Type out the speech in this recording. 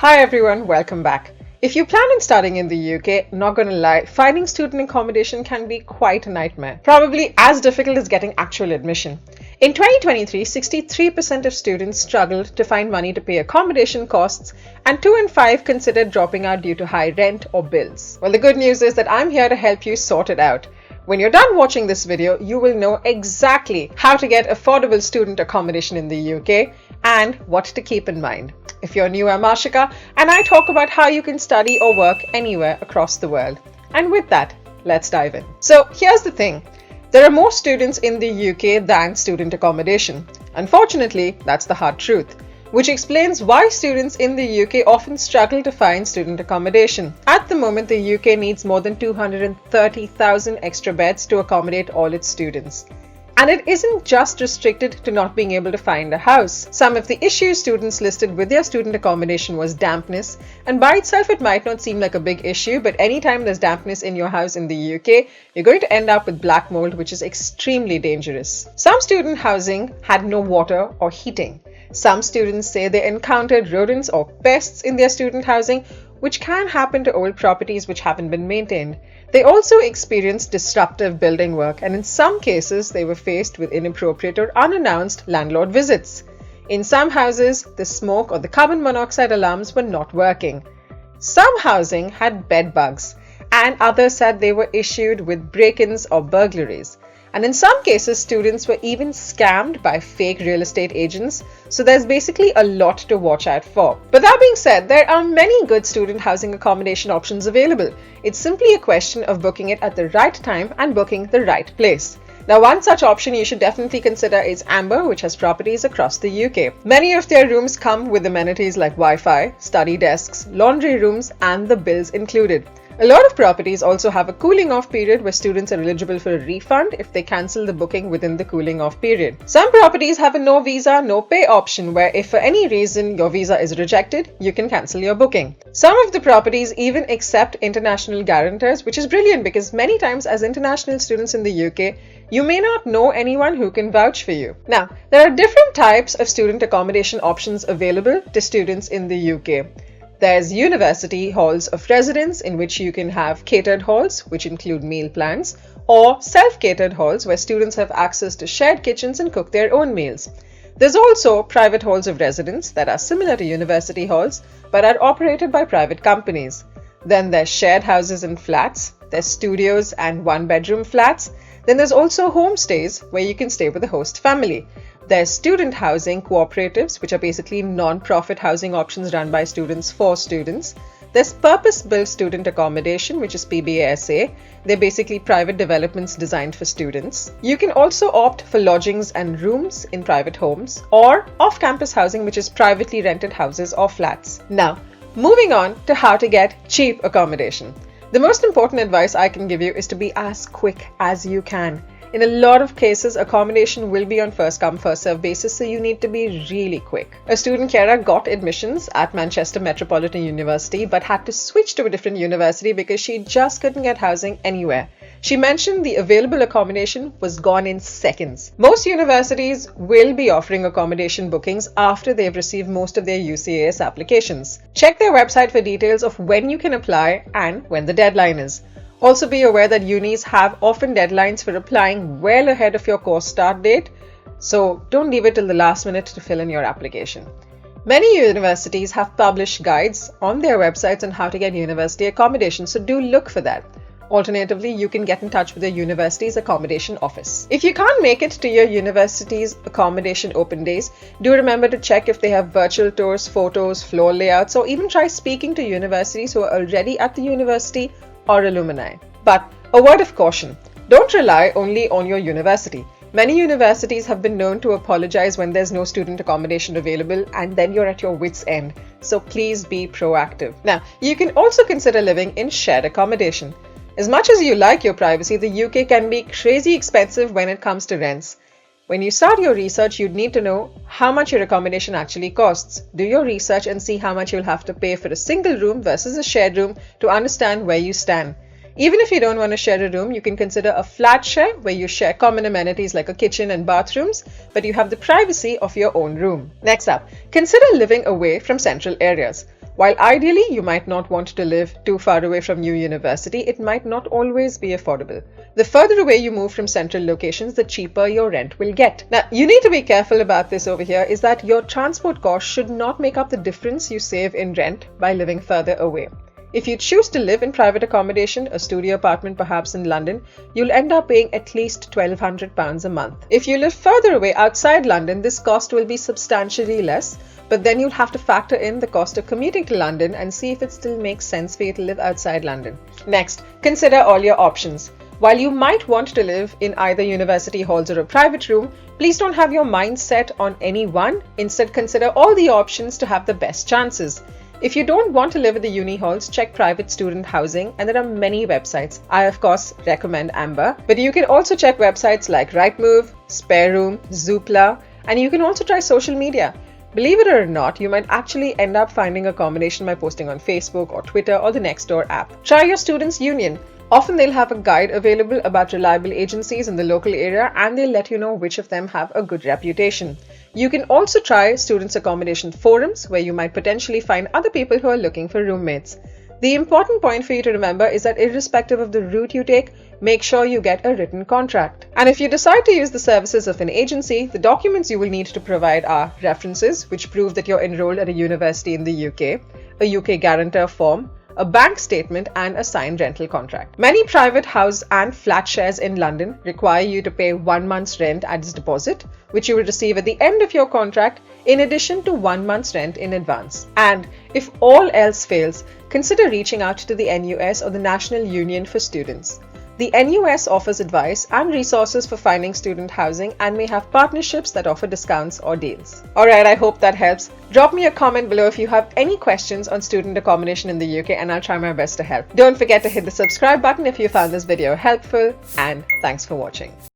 Hi everyone, welcome back. If you plan on studying in the UK, not gonna lie, finding student accommodation can be quite a nightmare. Probably as difficult as getting actual admission. In 2023, 63% of students struggled to find money to pay accommodation costs, and 2 in 5 considered dropping out due to high rent or bills. Well, the good news is that I'm here to help you sort it out. When you're done watching this video, you will know exactly how to get affordable student accommodation in the UK and what to keep in mind. If you're new, I'm Ashika, and I talk about how you can study or work anywhere across the world. And with that, let's dive in. So here's the thing. There are more students in the UK than student accommodation. Unfortunately, that's the hard truth, which explains why students in the UK often struggle to find student accommodation. At the moment, the UK needs more than 230,000 extra beds to accommodate all its students. And it isn't just restricted to not being able to find a house. Some of the issues students listed with their student accommodation was dampness, and by itself it might not seem like a big issue, but anytime there's dampness in your house in the UK, you're going to end up with black mold, which is extremely dangerous. Some student housing had no water or heating. Some students say they encountered rodents or pests in their student housing, which can happen to old properties which haven't been maintained. They also experienced disruptive building work, and in some cases they were faced with inappropriate or unannounced landlord visits. In some houses, the smoke or the carbon monoxide alarms were not working. Some housing had bed bugs, and others said they were issued with break-ins or burglaries. And in some cases, students were even scammed by fake real estate agents, so there's basically a lot to watch out for. But that being said, there are many good student housing accommodation options available. It's simply a question of booking it at the right time and booking the right place. Now, one such option you should definitely consider is Amber, which has properties across the UK. Many of their rooms come with amenities like Wi-Fi, study desks, laundry rooms, and the bills included. A lot of properties also have a cooling off period where students are eligible for a refund if they cancel the booking within the cooling off period. Some properties have a no visa, no pay option where if for any reason your visa is rejected, you can cancel your booking. Some of the properties even accept international guarantors, which is brilliant because many times as international students in the UK, you may not know anyone who can vouch for you. Now, there are different types of student accommodation options available to students in the UK. There's university halls of residence, in which you can have catered halls, which include meal plans, or self-catered halls where students have access to shared kitchens and cook their own meals. There's also private halls of residence that are similar to university halls but are operated by private companies. Then there's shared houses and flats, there's studios and one-bedroom flats. Then there's also homestays where you can stay with a host family. There's student housing cooperatives, which are basically non-profit housing options run by students for students. There's purpose-built student accommodation, which is PBASA. They're basically private developments designed for students. You can also opt for lodgings and rooms in private homes, or off-campus housing, which is privately rented houses or flats. Now, moving on to how to get cheap accommodation. The most important advice I can give you is to be as quick as you can. In a lot of cases, accommodation will be on first come first serve basis, so you need to be really quick. A student, Kiara, got admissions at Manchester Metropolitan University but had to switch to a different university because she just couldn't get housing anywhere. She mentioned the available accommodation was gone in seconds. Most universities will be offering accommodation bookings after they've received most of their UCAS applications. Check their website for details of when you can apply and when the deadline is. Also be aware that unis have often deadlines for applying well ahead of your course start date, so don't leave it till the last minute to fill in your application. Many universities have published guides on their websites on how to get university accommodation, so do look for that. Alternatively, you can get in touch with your university's accommodation office. If you can't make it to your university's accommodation open days, do remember to check if they have virtual tours, photos, floor layouts, or even try speaking to universities who are already at the university or alumni. But a word of caution, don't rely only on your university. Many universities have been known to apologize when there's no student accommodation available, and then you're at your wit's end. So please be proactive. Now, you can also consider living in shared accommodation. As much as you like your privacy, the UK can be crazy expensive when it comes to rents. When you start your research, you'd need to know how much your accommodation actually costs. Do your research and see how much you'll have to pay for a single room versus a shared room to understand where you stand. Even if you don't want to share a room, you can consider a flat share where you share common amenities like a kitchen and bathrooms, but you have the privacy of your own room. Next up, consider living away from central areas. While ideally you might not want to live too far away from your university, it might not always be affordable. The further away you move from central locations, the cheaper your rent will get. Now, you need to be careful about this over here is that your transport cost should not make up the difference you save in rent by living further away. If you choose to live in private accommodation, a studio apartment perhaps in London, you'll end up paying at least £1,200 a month. If you live further away outside London, this cost will be substantially less, but then you'll have to factor in the cost of commuting to London and see if it still makes sense for you to live outside London. Next, consider all your options. While you might want to live in either university halls or a private room, please don't have your mind set on any one. Instead, consider all the options to have the best chances. If you don't want to live at the uni halls, check private student housing, and there are many websites. I of course recommend Amber, but you can also check websites like Rightmove, Spare Room, Zoopla, and you can also try social media. Believe it or not, you might actually end up finding accommodation by posting on Facebook or Twitter or the Nextdoor app. Try your students' union. Often they'll have a guide available about reliable agencies in the local area, and they'll let you know which of them have a good reputation. You can also try students' accommodation forums where you might potentially find other people who are looking for roommates. The important point for you to remember is that irrespective of the route you take, make sure you get a written contract. And if you decide to use the services of an agency, the documents you will need to provide are references, which prove that you're enrolled at a university in the UK, a UK guarantor form, a bank statement, and a signed rental contract. Many private house and flat shares in London require you to pay 1 month's rent as deposit, which you will receive at the end of your contract, in addition to 1 month's rent in advance. And if all else fails, consider reaching out to the NUS or the National Union for Students. The NUS offers advice and resources for finding student housing and may have partnerships that offer discounts or deals. Alright, I hope that helps. Drop me a comment below if you have any questions on student accommodation in the UK, and I'll try my best to help. Don't forget to hit the subscribe button if you found this video helpful, and thanks for watching.